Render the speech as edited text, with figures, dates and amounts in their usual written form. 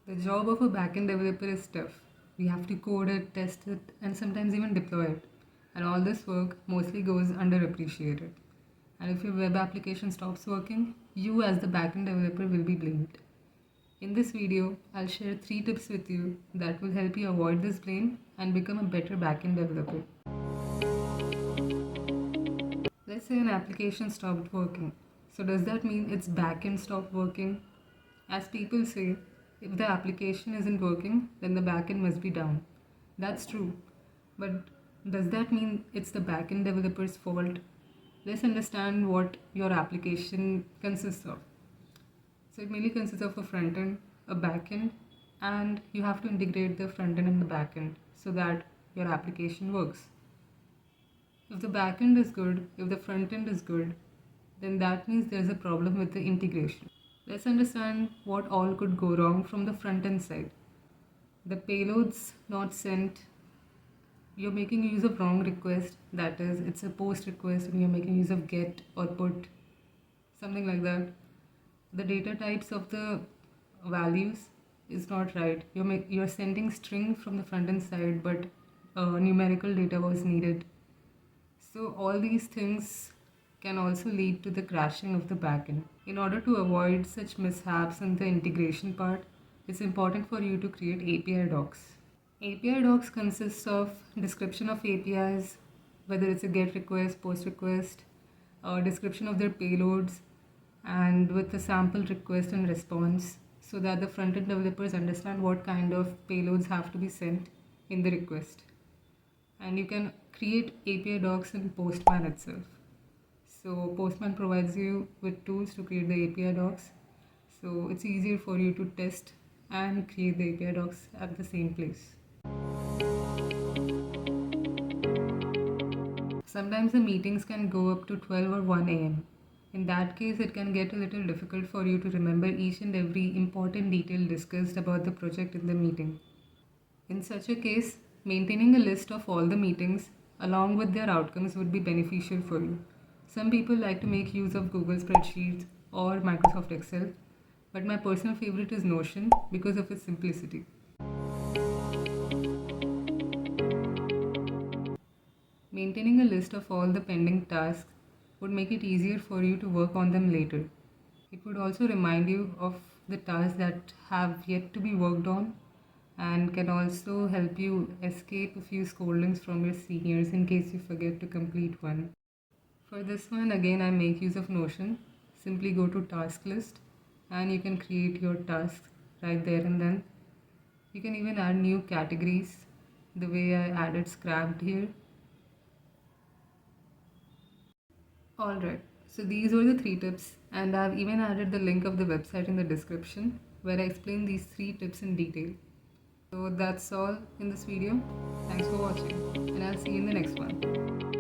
The job of a backend developer is tough. We have to code it, test it, and sometimes even deploy it. And all this work mostly goes underappreciated. And if your web application stops working, you as the backend developer will be blamed. In this video, I'll share 3 tips with you that will help you avoid this blame and become a better backend developer. Let's say an application stopped working. So does that mean its backend stopped working? As people say, if the application isn't working, then the backend must be down. That's true. But does that mean it's the backend developer's fault? Let's understand what your application consists of. So it mainly consists of a front end, a back end, and you have to integrate the front end and the back end so that your application works. If the back end is good, if the front end is good, then that means there's a problem with the integration. Let's understand what all could go wrong from the front end side. The payload's not sent, you're making use of wrong request, that is, it's a post request and you're making use of get or put, something like that. The data types of the values is not right. You're sending string from the front end side, but numerical data was needed. So all these things can also lead to the crashing of the backend. In order to avoid such mishaps in the integration part, it's important for you to create API docs. API docs consists of description of APIs, whether it's a get request, post request, description of their payloads, and with a sample request and response so that the front-end developers understand what kind of payloads have to be sent in the request. And you can create API docs in Postman itself. So Postman provides you with tools to create the API docs. So it's easier for you to test and create the API docs at the same place. Sometimes the meetings can go up to 12 or 1 a.m. In that case, it can get a little difficult for you to remember each and every important detail discussed about the project in the meeting. In such a case, maintaining a list of all the meetings along with their outcomes would be beneficial for you. Some people like to make use of Google Spreadsheets or Microsoft Excel, but my personal favorite is Notion because of its simplicity. Maintaining a list of all the pending tasks would make it easier for you to work on them later. It would also remind you of the tasks that have yet to be worked on and can also help you escape a few scoldings from your seniors in case you forget to complete one. For this one, again, I make use of Notion. Simply go to task list and you can create your tasks right there and then. You can even add new categories the way I added scrapped here. Alright, so these were the 3 tips, and I've even added the link of the website in the description where I explain these 3 tips in detail. So that's all in this video. Thanks for watching, and I'll see you in the next one.